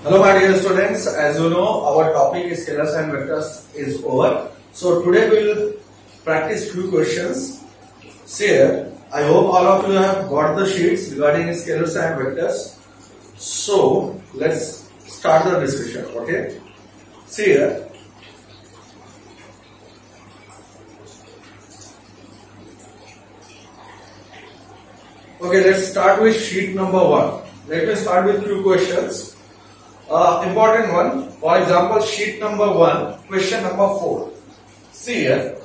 Hello my dear students, as you know our topic is scalars and vectors is over. So today we will practice few questions. See here, I hope all of you have got the sheets regarding scalars and vectors. So let's start the discussion, okay? See here. Okay, let's start with sheet number 1. Let me start with few questions. Important one. For example, sheet number 1, question number 4. See here.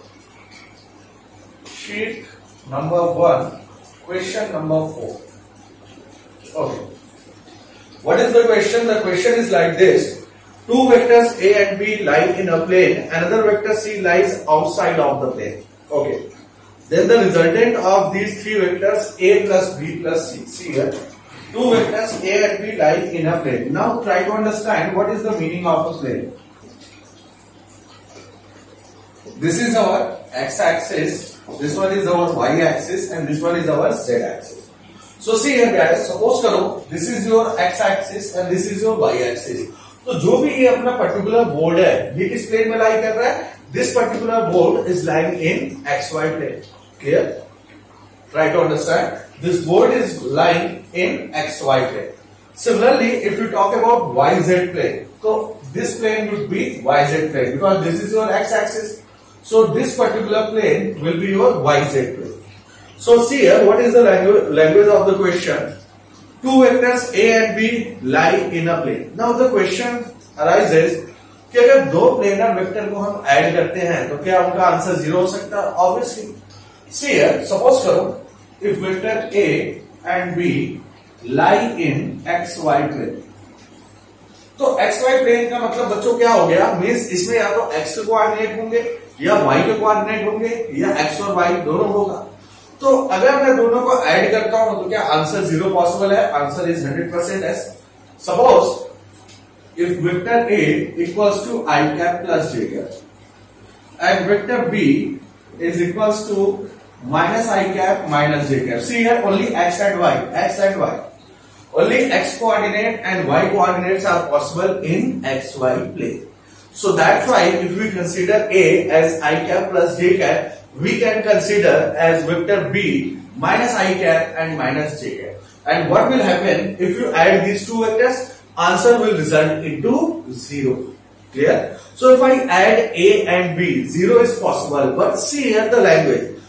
Sheet number 1, question number 4. Okay. What is the question? The question is like this. Two vectors A and B lie in a plane. Another vector C lies outside of the plane. Okay. Then the resultant of these three vectors A plus B plus C. See here. Two vectors A and B lie in a plane. Now try to understand what is the meaning of a plane. This is our x-axis, this one is our y-axis and this one is our z-axis. So see here guys, suppose करो this is your x-axis and this is your y-axis. तो जो भी ये अपना particular board है ये किस plane में लाई कर रहा है? This particular board is lying in xy plane. Clear? Try to understand. This board is lying in xy plane. Similarly, if you talk about yz plane, so this plane would be yz plane because this is your x-axis. So this particular plane will be your yz plane. So see here, what is the language of the question? Two vectors A and B lie in a plane. Now the question arises कि अगर दो planar vector को हम add करते हैं तो क्या उनका आंसर 0 हो सकता है? ऑब्वियसली. सी हियर, सपोज करो if vector A and B lie in XY plane. तो XY प्लेन का मतलब बच्चों क्या हो गया? मींस इसमें या तो X के कोऑर्डिनेट होंगे या Y के कोऑर्डिनेट होंगे या X और Y दोनों होगा. तो अगर मैं दोनों को ऐड करता हूं तो क्या आंसर 0 पॉसिबल है? Answer is 100% S. Suppose if vector A equals to I cap plus J cap and vector B is equals to minus I cap minus J cap. See here only X and Y. Only X coordinate and Y coordinates are possible in XY plane. So that's why if we consider A as I cap plus J cap, we can consider as vector B minus I cap and minus J cap. And what will happen if you add these two vectors? Answer will result into 0. Clear? So if I add A and B, 0 is possible. But see here the language.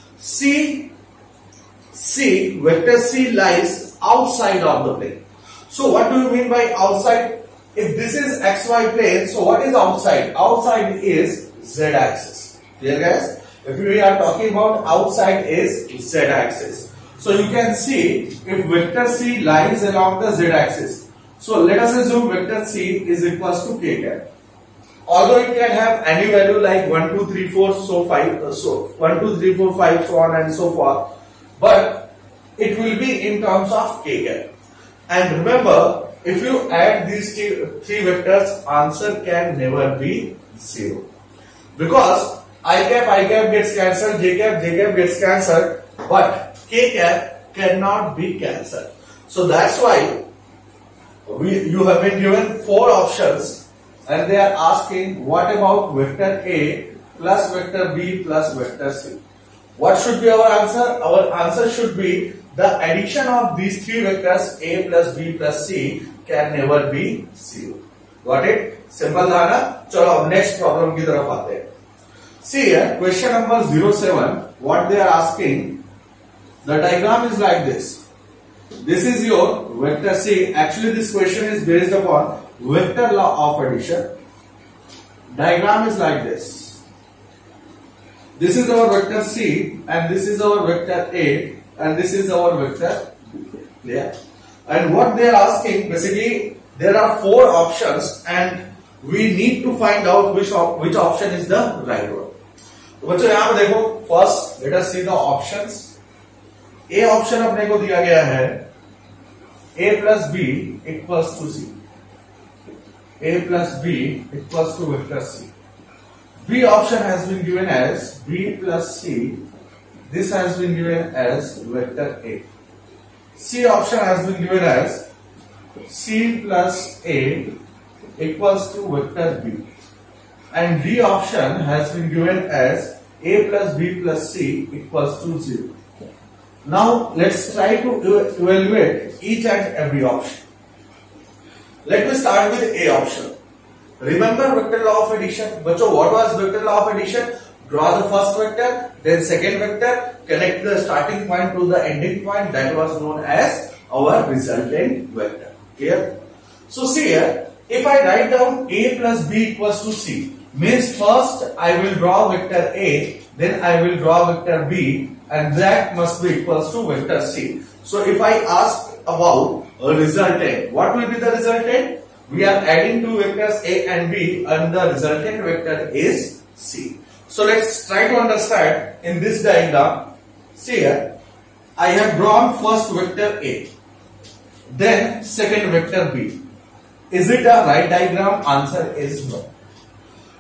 Vector C lies outside of the plane. So what do you mean by outside? If this is XY plane, so what is outside? Outside is Z-axis. Clear guys? If we are talking about outside is Z-axis. So you can see if vector C lies along the Z-axis. So let us assume vector C is equals to k cap. Although it can have any value like 1, 2, 3, 4, so 5, so 1, 2, 3, 4, 5, so on and so forth. But it will be in terms of k cap. And remember, if you add these three vectors, answer can never be 0. Because I cap gets cancelled, J cap gets cancelled, but k cap cannot be cancelled. So that's why you have been given 4 options and they are asking what about vector A plus vector B plus vector C. What should be our answer? Our answer should be the addition of these three vectors A plus B plus C can never be 0. Got it? Simple था ना? चलो अब next problem की तरफ आते हैं. See here, question number 07. What they are asking? The diagram is like this. This is your vector C. Actually, this question is based upon vector law of addition. Diagram is like this. This is our vector C and this is our vector A and this is our vector B. Clear? And what they are asking, basically, there are 4 options and we need to find out which option is the right one. तो बच्चों यहाँ पे देखो, first let us see the options. A option अपने को दिया गया है A plus B equals to C. A plus B equals to vector C. B option has been given as B plus C. This has been given as vector A. C option has been given as C plus A equals to vector B, and D option has been given as A plus B plus C equals to 0. Now let's try to evaluate each and every option. Let me start with A option. Remember vector law of addition? Bachcho, what was vector law of addition? Draw the first vector, then second vector, connect the starting point to the ending point. That was known as our resultant vector. Clear? So see here, if I write down A plus B equals to C, means first I will draw vector A, then I will draw vector B, and that must be equals to vector C. So if I ask about a resultant, what will be the resultant? We are adding two vectors A and B, and the resultant vector is C. So let's try to understand in this diagram. See here, I have drawn first vector A, then second vector B. Is it a right diagram? Answer is no.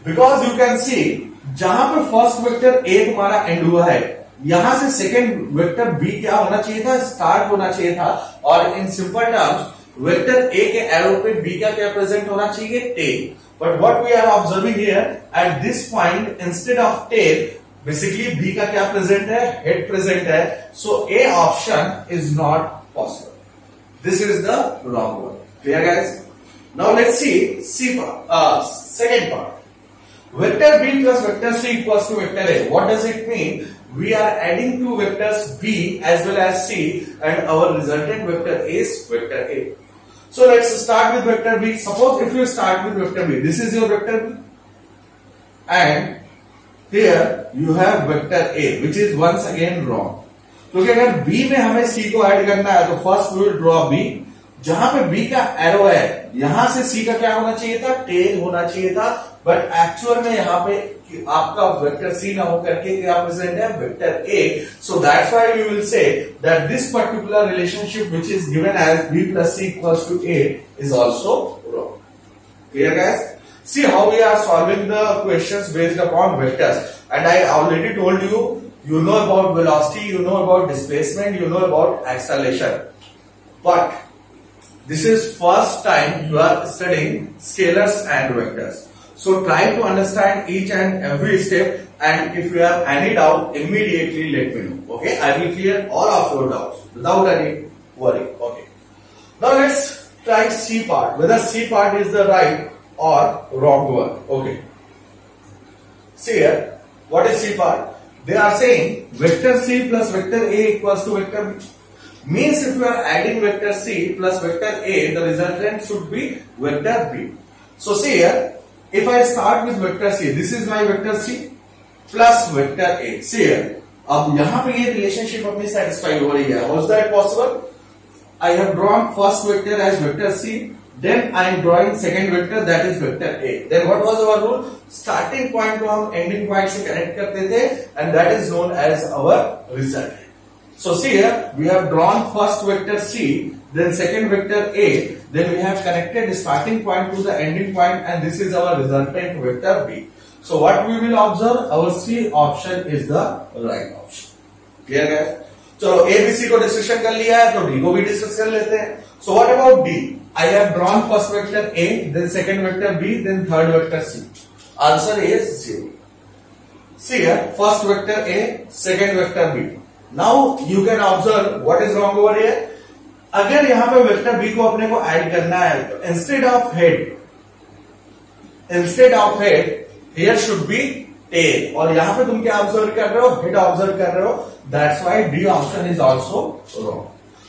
Because you can see, जहां पे first vector A तुम्हारा and हुआ है, यहां से second vector B क्या होना चाहिए था? स्टार्ट होना चाहिए था. और in simple terms vector A के एरो पे B का क्या प्रेजेंट होना चाहिए? Tail. But what we are observing here, at this point instead of tail, basically B का क्या प्रेजेंट है? हेड प्रेजेंट है. So A option is not possible. This is the wrong one. Clear, guys? Now let's see second part. Vector B plus vector C equals to vector A. What does it mean? We are adding two vectors B as well as C, and our resultant vector is vector A. So let's start with vector B. Suppose if you start with vector B, this is your vector B, and here you have vector A, which is once again wrong. क्योंकि अगर B में हमें C को add करना है तो first we will draw B. जहां पे B का एरो है, यहां से C का क्या होना चाहिए था? टेल होना चाहिए था. बट एक्चुअल में यहाँ पे आपका वेक्टर C ना होकर के क्या प्रेजेंट है? Vector A. So that's why we will say that this particular relationship which is given as B plus C equals to A is also wrong. Clear, guys? See how we are solving the questions based upon vectors. And I already told you, you know about velocity, you know about displacement, you know about acceleration. But this is first time you are studying scalars and vectors. So try to understand each and every step, and if you have any doubt, immediately let me know. Okay, I will clear all of your doubts without any worry. Okay. Now let's try C part. Whether C part is the right or wrong one. Okay. See here, what is C part? They are saying vector C plus vector A equals to vector B. Means if you are adding vector C plus vector A, the resultant should be vector B. So see here, if I start with vector C, this is my vector C plus vector A. See here, अब यहाँ पे ये relationship अपनी satisfy हो रही है. How is that possible? I have drawn first vector as vector C, then I am drawing second vector, that is vector A. Then what was our rule? Starting point को हम ending point से connect करते थे, and that is known as our result. So see here, we have drawn first vector C, then second vector A, then we have connected the starting point to the ending point, and this is our resultant vector B. So what we will observe, our C option is the right option. Clear, guys? चलो A, B, C को discussion कर लिया है, तो D को भी discuss कर लेते हैं. So what about D? I have drawn first vector A, then second vector B, then third vector C. Answer is 0. See here, first vector A, second vector B. Now you can observe what is wrong over here. अगर यहां पे vector B को अपने को add करना है, तो instead of head here should be tail. और यहां पे तुम क्या ऑब्जर्व कर रहे हो? हेड ऑब्जर्व कर रहे हो. That's why D option is also wrong.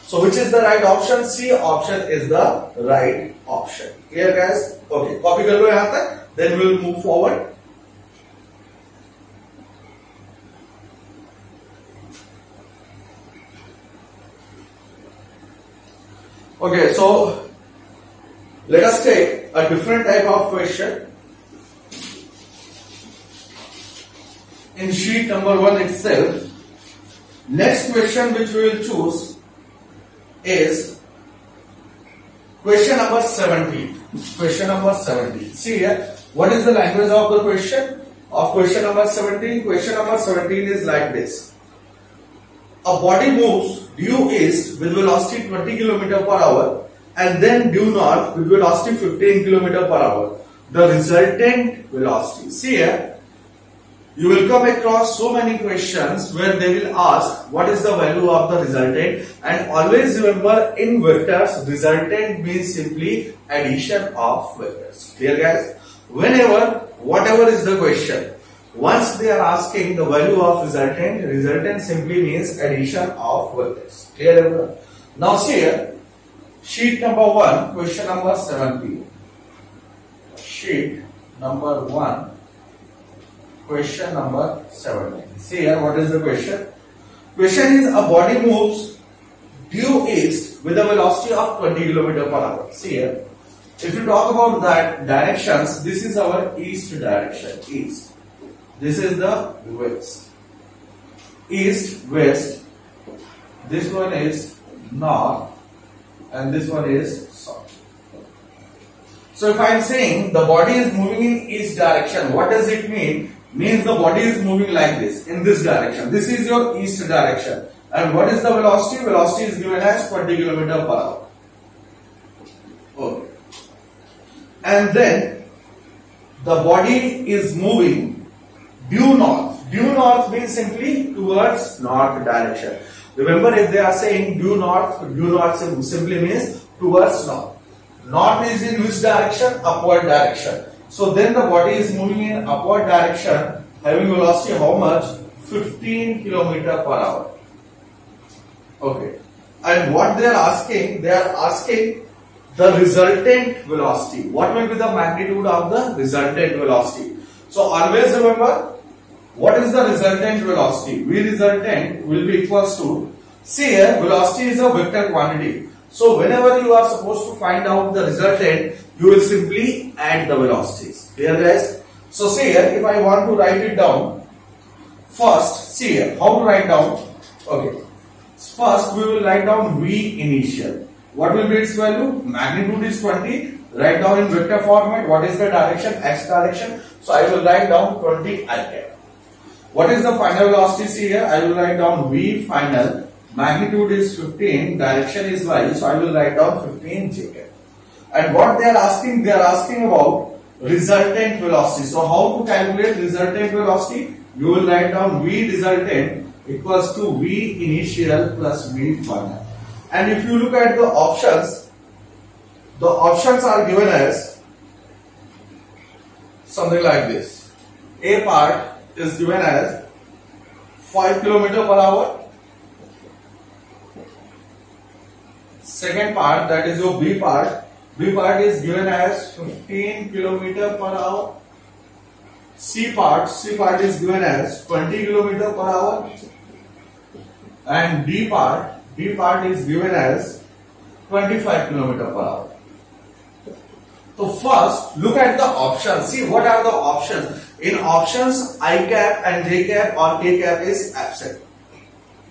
So which is the right option? C option is the right option. Clear, guys? Okay, copy कर लो यहां तक, then we will move forward. Okay, so let us take a different type of question. In sheet number 1 itself, next question which we will choose is question number 17. Question number 17. See here, what is the language of the question? Of question number 17. Question number 17 is like this. A body moves due east with velocity 20 km per hour and then due north with velocity 15 km per hour. The resultant velocity. See here, you will come across so many questions where they will ask what is the value of the resultant, and always remember in vectors resultant means simply addition of vectors. Clear guys? Whenever, whatever is the question, once they are asking the value of resultant, resultant simply means addition of vectors. Clear everyone? Now see here, sheet number 1, question number 7p. Sheet number 1, question number 17. See here, what is the question? Question is, a body moves due east with a velocity of 20 km per hour. See here, if you talk about that directions, this is our east direction, east. This is the west. East, west. This one is north and this one is south. So if I am saying the body is moving in east direction, what does it mean? Means the body is moving like this, in this direction. This is your east direction. And what is the velocity? Velocity is given as 20 km per hour. Okay. And then the body is moving due north. Due north means simply towards north direction. Remember, if they are saying due north simply means towards north. North is in which direction? Upward direction. So then the body is moving in upward direction, having velocity how much? 15 km per hour. Okay. And what they are asking the resultant velocity. What will be the magnitude of the resultant velocity? So always remember, what is the resultant velocity? V resultant will be equals to, see here, velocity is a vector quantity. So whenever you are supposed to find out the resultant, you will simply add the velocities. Clear guys? So see here, if I want to write it down, first see here, how to write down? Okay. First we will write down V initial. What will be its value? Magnitude is 20. Write down in vector format. What is the direction? X direction. So I will write down 20 I cap. What is the final velocity? See here, I will write down V final. Magnitude is 15, direction is Y, so I will write down 15 j cap. And what they are asking about resultant velocity. So how to calculate resultant velocity? You will write down V resultant equals to V initial plus V final. And if you look at the options are given as something like this. A part is given as 5 km per hour. Second part, that is your B part is given as 15 km per hour. C part is given as 20 km per hour. And D part is given as 25 km per hour. So first, look at the options. See what are the options. In options, I cap and J cap or K cap is absent.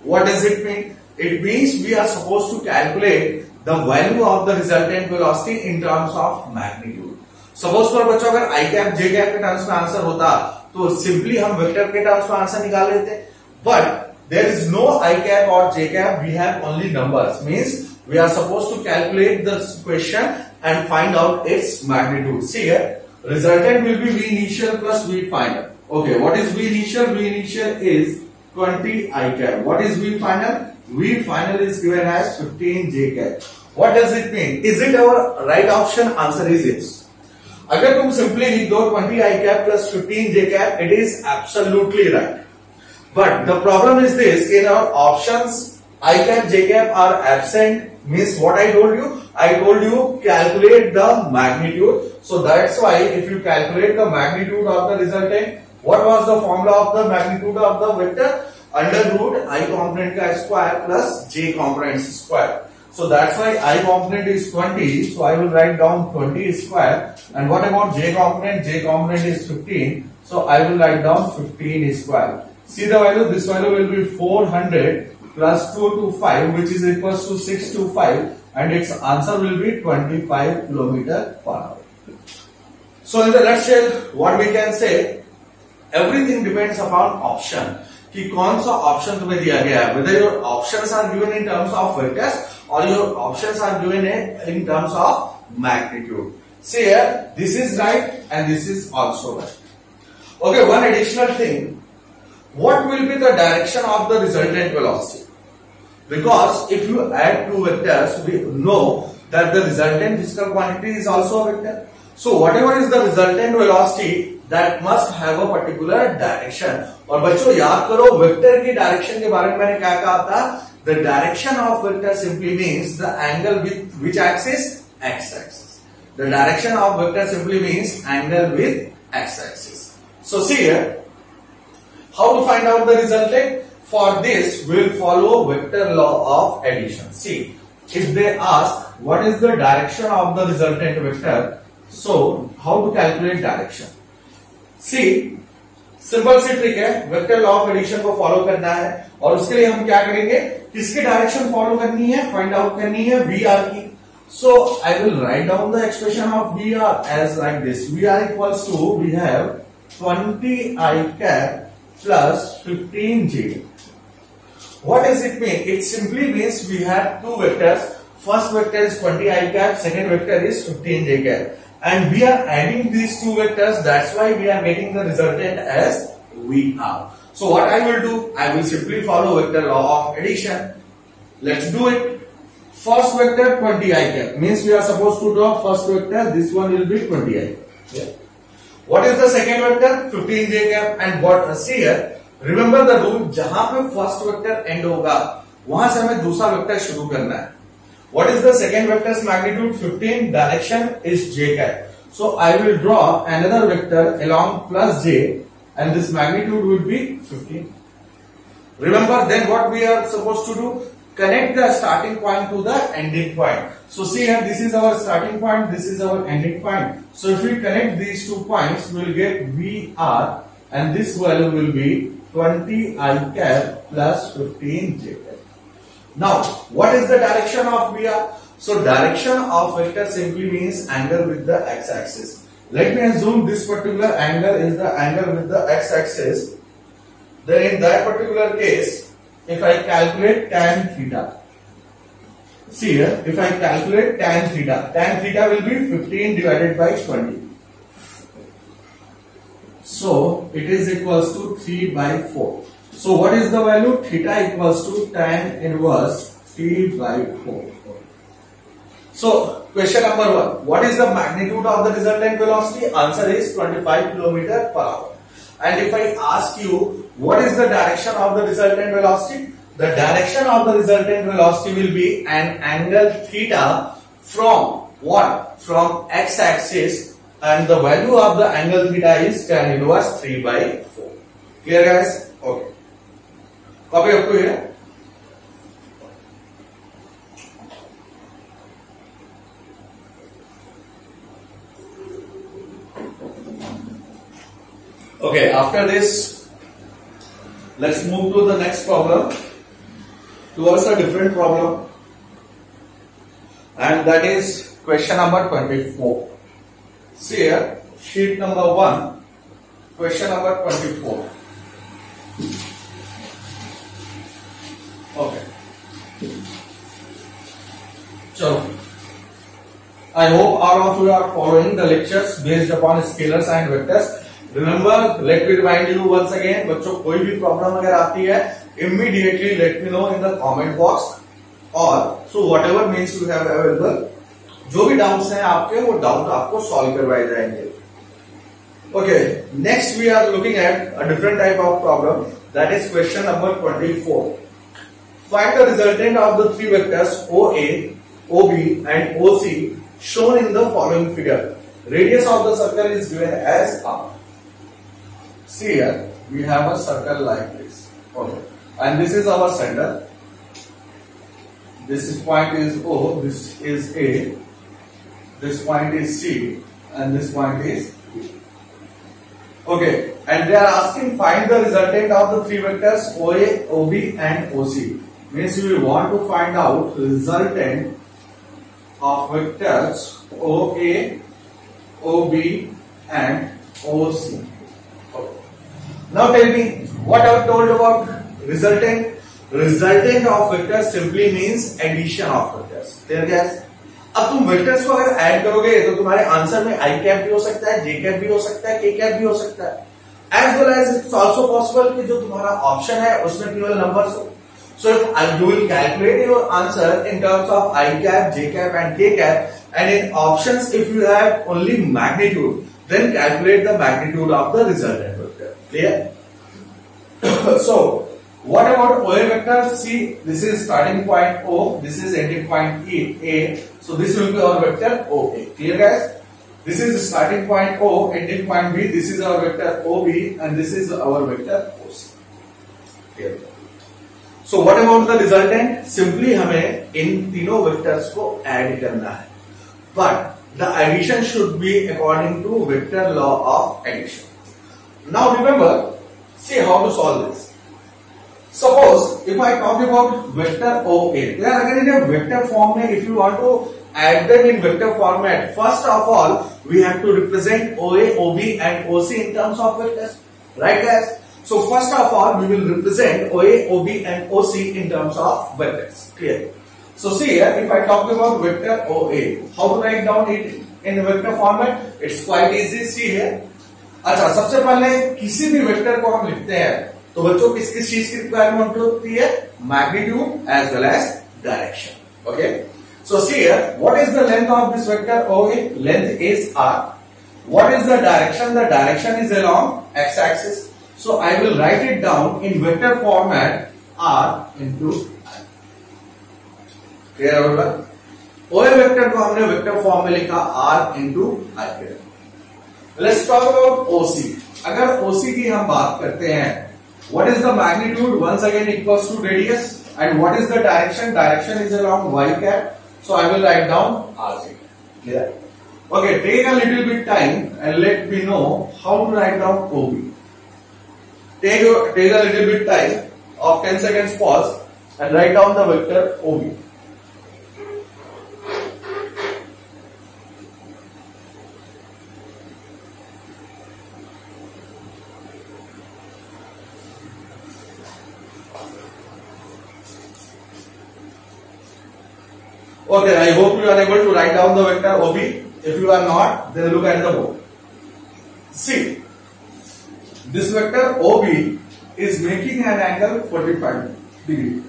What does it mean? It means we are supposed to calculate the value of the resultant velocity in terms of magnitude. Suppose for बच्चों अगर I cap J cap के terms में answer होता तो simply हम vector के terms में answer निकाल लेते. But there is no I cap or J cap. We have only numbers. Means we are supposed to calculate the question and find out its magnitude. See here, resultant will be V initial plus V final. Okay, what is V initial? V initial is 20 I cap. What is V final? V final is given as 15 J cap. What does it mean? Is it our right option? Answer is yes. अगर तुम simply लिख दो 20 I cap plus 15 J cap, it is absolutely right. But the problem is this: in our options, I cap, J cap are absent. Means what I told you? I told you calculate the magnitude. So that's why if you calculate the magnitude of the resultant, what was the formula of the magnitude of the vector? Under root I component ka square plus J component square. So that's why I component is 20. So I will write down 20 square. And what about J component? J component is 15. So I will write down 15 square. See the value? This value will be 400 plus 225, which is equals to 625, and its answer will be 25 km per hour. So in the nutshell, what we can say, everything depends upon option. कि कौन सा option तुम्हें दिया गया है, whether your options are given in terms of vectors or your options are given in terms of magnitude. See here, this is right and this is also right. Okay, one additional thing. What will be the direction of the resultant velocity? Because if you add two vectors, we know that the resultant physical quantity is also a vector. So whatever is the resultant velocity, that must have a particular direction. और बच्चों याद करो vector की direction के बारे में मैंने क्या कहा था? The direction of vector simply means the angle with which axis? X-axis. The direction of vector simply means angle with x-axis. So see here, how to find out the resultant? For this, we will follow vector law of addition. See, if they ask what is the direction of the resultant vector, so how to calculate direction? See, simple सी trick है, vector law of addition को follow करना है और उसके लिए हम क्या करेंगे, किसकी डायरेक्शन फॉलो करनी है, फाइंड आउट करनी है वी आर की. So I will write down the expression of V R as like this. V R equals to we have 20 i cap plus 15 j. What does it mean? It simply means we have two vectors. First vector is 20 i cap, second vector is 15 j cap. And we are adding these two vectors, that's why we are getting the resultant as VR. So what I will do, I will simply follow vector law of addition. Let's do it. First vector 20 i cap means we are supposed to draw first vector, this one will be 20 i. Yeah. What is the second vector? 15 j cap. And what see here, remember the rule, जहां पे first vector end होगा वहां से हमें दूसरा vector शुरू करना है. What is the second vector's magnitude? 15. Direction is j cap. So I will draw another vector along plus j, and this magnitude will be 15. Remember, then what we are supposed to do? Connect the starting point to the ending point. So see here, this is our starting point, this is our ending point. So if we connect these 2 points, we will get VR, and this value will be 20 i cap plus 15 j cap. Now, what is the direction of VR? So, direction of vector simply means angle with the x-axis. Let me assume this particular angle is the angle with the x-axis. Then in that particular case, if I calculate tan theta, see here, if I calculate tan theta will be 15 divided by 20. So, it is equals to 3 by 4. So what is the value? Theta equals to tan inverse 3 by 4. So question number 1. What is the magnitude of the resultant velocity? Answer is 25 km per hour. And if I ask you what is the direction of the resultant velocity? The direction of the resultant velocity will be an angle theta from what? From x-axis, and the value of the angle theta is tan inverse 3 by 4. Clear guys? Okay. Copy up to here. Okay, after this, let's move to the next problem, towards a different problem, and that is question number 24. See here, sheet number 1, question number 24. Okay. So, I hope all of you are following the lectures based upon scalars and vectors. Remember, let me remind you once again, बच्चों कोई भी problem अगर आती है, immediately let me know in the comment box, or so whatever means you have available, जो भी doubts हैं आपके वो डाउट आपको सॉल्व करवाए जाएंगे. Okay, next we are looking at a different type of problem, that is question number 24. Find the resultant of the three vectors OA, OB and OC shown in the following figure. Radius of the circle is given as R. See here, we have a circle like this. Okay. And this is our center. This point is O, this is A, this point is C, and this point is B. Okay. And they are asking find the resultant of the three vectors OA, OB and OC. Means we want to find out resultant of vectors OA, OB and OC. Okay. Now tell me what I have told about resultant. Resultant of vectors simply means addition of vectors. Clear guys? अब तुम vectors को अगर add करोगे तो तुम्हारे answer में आई cap भी हो सकता है, जे कैप भी हो सकता है, के कैप भी हो सकता है। As well as it's also possible कि जो तुम्हारा ऑप्शन है उसमें केवल नंबर्स हो। So if you will calculate your answer in terms of I cap, J cap and K cap, and in options if you have only magnitude, then calculate the magnitude of the resultant vector. Clear? So what about OA vector? See, this is starting point O, this is ending point A. So this will be our vector OA. Clear guys? This is starting point O, ending point B. This is our vector OB, and this is our vector OC. Clear? So what about the resultant? Simply हमें इन तीनों vectors को add करना है, but the addition should be according to vector law of addition. Now remember, see how to solve this. Suppose if I talk about vector OA, then again in a vector form में, if you want to add them in vector format, first of all we have to represent OA, OB and OC in terms of vectors, right guys? So first of all, we will represent OA, OB and OC in terms of vectors. Clear? So see here, if I talk about vector OA, how to write down it in vector format? It's quite easy. See here. अच्छा, सबसे पहले किसी भी vector को हम लिखते हैं तो बच्चों किस किस चीज की रिक्वायरमेंट होती है? Magnitude as well as direction. Okay, so see here, what is the length of this vector OA? Length is r. What is the direction? The direction is along x axis. So I will write it down in vector format r into I. Clear होगा? OA vector को हमने vector form में लिखा r into I. Let's talk about OC. अगर OC की हम बात करते हैं, what is the magnitude? Once again equals to radius. And what is the direction? Direction is along y cap. So I will write down rj. Clear? Okay, take a little bit time and let me know how to write down OB. Take a little bit time of 10 seconds pause and write down the vector OB. Okay, I hope you are able to write down the vector OB. If you are not, then look at the board. See, this vector OB is making an angle 45 degree.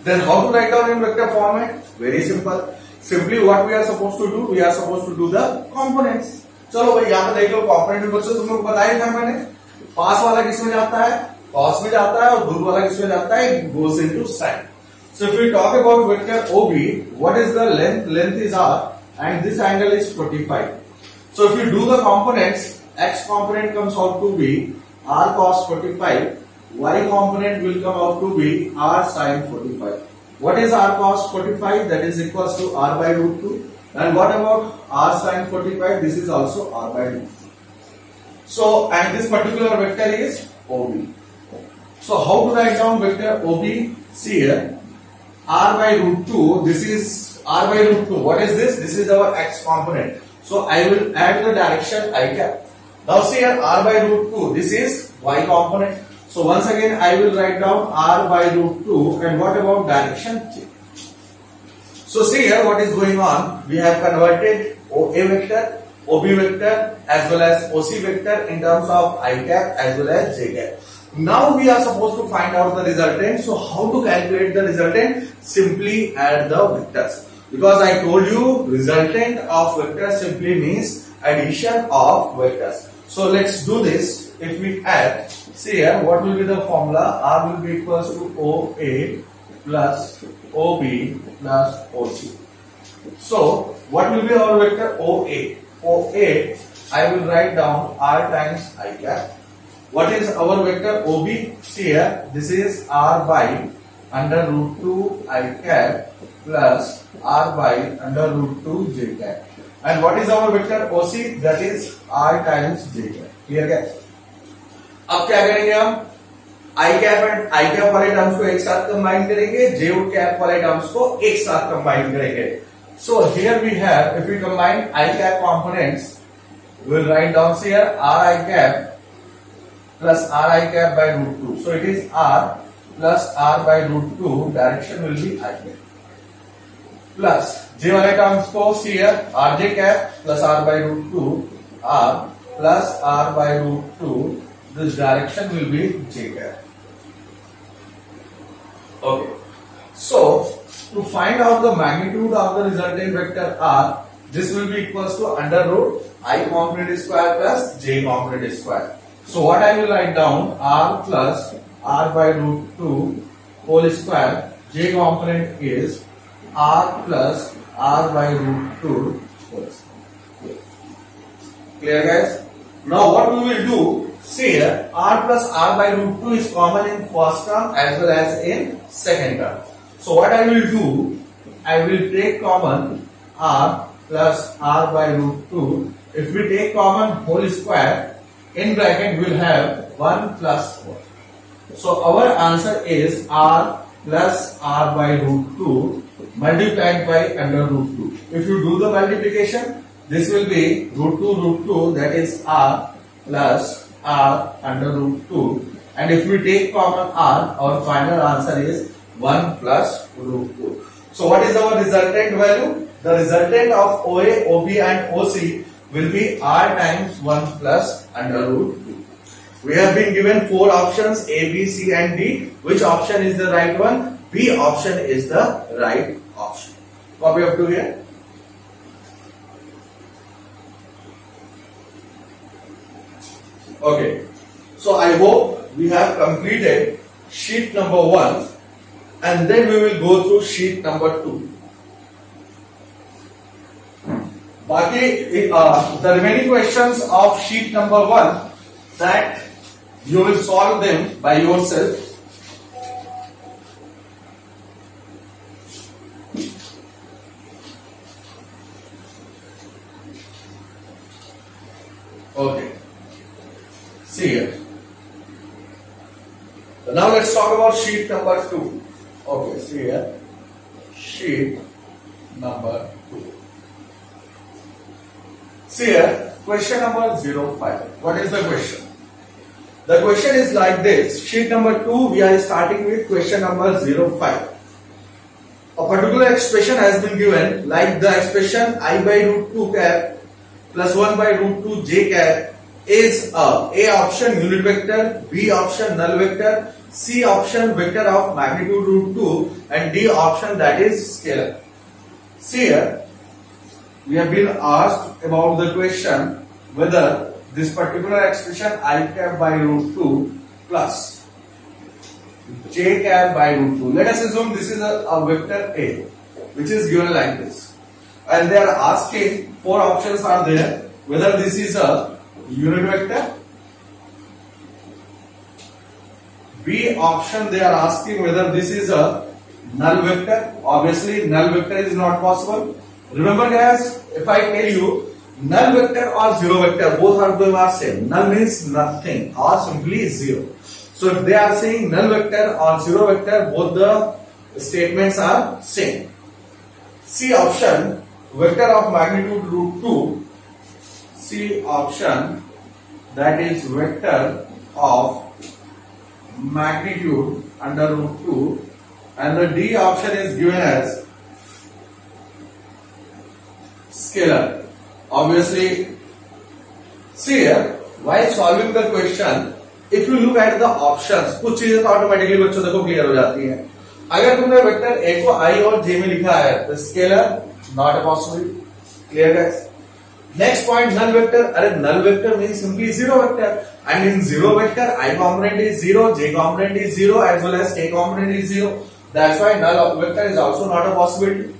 Then how to write down in vector format? Very simple. Simply what we are supposed to do? We are supposed to do the components. चलो भाई यहाँ पे देख लो component बच्चों तुम लोग बताया था मैंने. पास वाला किसमें जाता है? cos में जाता है, और दूर वाला किसमें जाता है? goes into sin. So if we talk about vector OB, what is the length? Length is r, and this angle is 45. So if you do the components, x component comes out to be r cos 45, y component will come out to be r sin 45. What is r cos 45? That is equals to r by root 2. And what about r sin 45? This is also r by root 2. So, and this particular vector is OB. So how to write down vector OB? See here, r by root 2, this is r by root 2. What is this? This is our x component. So I will add the direction I cap. Now see here, r by root 2, this is y component. So once again I will write down r by root 2, and what about direction j? So see here what is going on. We have converted OA vector, OB vector as well as OC vector in terms of I cap as well as j cap. Now we are supposed to find out the resultant. So how to calculate the resultant? Simply add the vectors. Because I told you resultant of vectors simply means addition of vectors. So let's do this. If we add, see here, what will be the formula? R will be equals to OA plus OB plus OC. So what will be our vector OA? OA, I will write down R times I cap. What is our vector OB? See here, this is r by under root 2 I cap plus r by under root 2 j cap. And what is our vector OC? That is r times j cap. Clear guys? अब क्या करेंगे हम? I cap and I cap वाले terms को एक साथ combine करेंगे, j cap वाले टर्म्स को एक साथ कंबाइन करेंगे. So here we have, if we combine I cap components, we will write down here r I cap plus r I cap by root 2. So it is r plus r by root 2, direction will be I cap, plus j वाले terms को see here, rj cap plus r by root 2, r plus r by root 2, this direction will be j cap. Okay, so to find out the magnitude of the resultant vector r, this will be equals to under root I component square plus j component square. So what I will write down, r plus r by root 2 whole square, j component is r plus r by root 2 whole square. Clear guys? Now what we will do, see here, r plus r by root 2 is common in first term as well as in second term. So what I will do, I will take common r plus r by root 2. If we take common whole square, in bracket we will have 1 plus 4. So our answer is r plus r by root 2 multiplied by under root 2. If you do the multiplication, this will be root 2, that is r plus r under root 2. And if we take common r, our final answer is 1 plus root 2. So what is our resultant value? The resultant of OA, OB and OC will be r times 1 plus under root 2. We have been given 4 options A, B, C and D. Which option is the right one? B option is the right option. Copy up to here. Okay. So I hope we have completed sheet number 1 and then we will go through sheet number 2. The remaining questions of sheet number 1, that you will solve them by yourself. Okay. See here. Now let's talk about sheet number 2. Okay, see here. Sheet number 2. See here, question number 05. What is the question? The question is like this. Sheet number 2, we are starting with question number 05. A particular expression has been given, like the expression I by root 2 cap plus 1 by root 2 j cap is A option unit vector, B option null vector, C option vector of magnitude root 2 and D option that is scalar. See here, we have been asked about the question whether this particular expression I cap by root 2 plus j cap by root 2. Let us assume this is a vector A which is given like this. And they are asking, 4 options are there, whether this is a unit vector. B option they are asking whether this is a null vector. Obviously null vector is not possible. Remember guys, if I tell you null vector or zero vector, both of them are same. Null means nothing or simply zero. So if they are saying null vector or zero vector, both the statements are same. C option, vector of magnitude root 2. C option, that is vector of magnitude under root 2, and the D option is given as scalar. Obviously, see here, while solving the question, if you look at the options, कुछ चीजें तो automatically बच्चों देखो clear हो जाती हैं. अगर तुमने वेक्टर A को I और J में लिखा है तो scalar not possible. Clear guys? Next point, null vector. अरे null vector means simply zero vector, and in zero vector I component is 0, J component is 0 as well as K component is 0. That's why null vector is also not a possibility.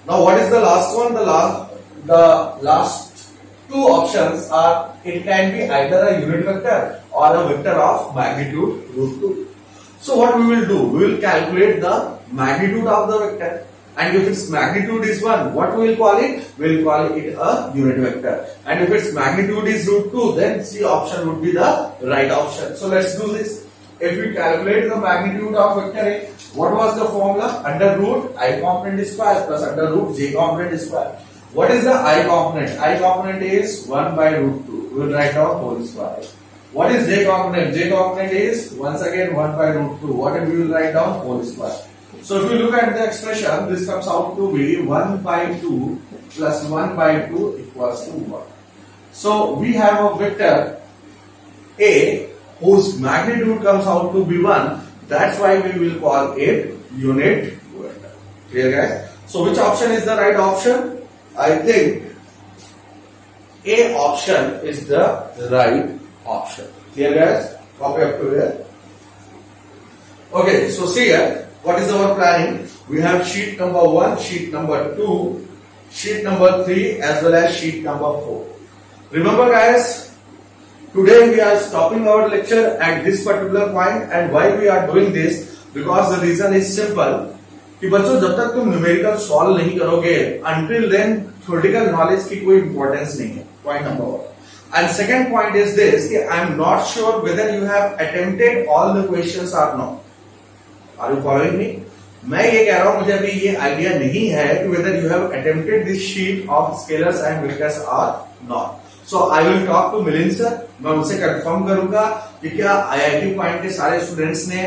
Now what is the last one? The last two options are, it can be either a unit vector or a vector of magnitude root 2. So what we will do? We will calculate the magnitude of the vector. And if its magnitude is 1, what we will call it? We will call it a unit vector. And if its magnitude is root 2, then C option would be the right option. So let's do this. If we calculate the magnitude of vector A, what was the formula? Under root I component square plus under root J component square. What is the I component? I component is 1 by root 2. We will write down whole square. What is j component? J component is once again 1 by root 2. What we will write down? Whole square. So if you look at the expression, this comes out to be 1 by 2 plus 1 by 2 equals to 1. So we have a vector A whose magnitude comes out to be 1. That's why we will call it unit vector. Clear, guys? So which option is the right option? I think A option is the right option. Clear, guys? Copy up to here. Okay, so see here, what is our planning? We have sheet number 1, sheet number 2, sheet number 3 as well as sheet number 4. Remember, guys, today we are stopping our lecture at this particular point, and why we are doing this? Because the reason is simple कि बच्चों जब तक तुम numerical solve नहीं करोगे until then theoretical knowledge की कोई importance नहीं है. Point number 1. And second point is this कि I am not sure whether you have attempted all the questions or not. Are you following me? मैं ये कह रहा हूं मुझे अभी ये आइडिया नहीं है कि whether you have attempted this sheet of scalars and vectors or not. So I will talk to Milind sir. मैं उनसे कंफर्म करूंगा कि क्या IIT पॉइंट के सारे स्टूडेंट्स ने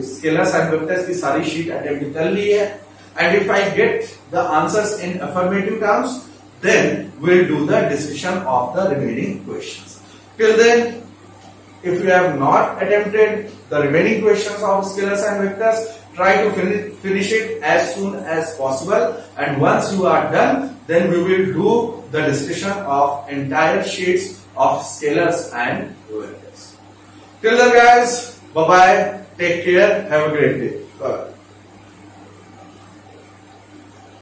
स्केलर्स एंड वेक्टर्स की सारी शीट अटेम्प्ट कर ली है. And if I get the answers in affirmative terms, then we'll do the discussion of the remaining questions. Till then, if you have not attempted the remaining questions of scalars and vectors, try to finish it as soon as possible. And once you are done, then we will do the discussion of entire sheets of scalars and vectors. Till then, guys, bye bye. Take care. Have a great day. Bye.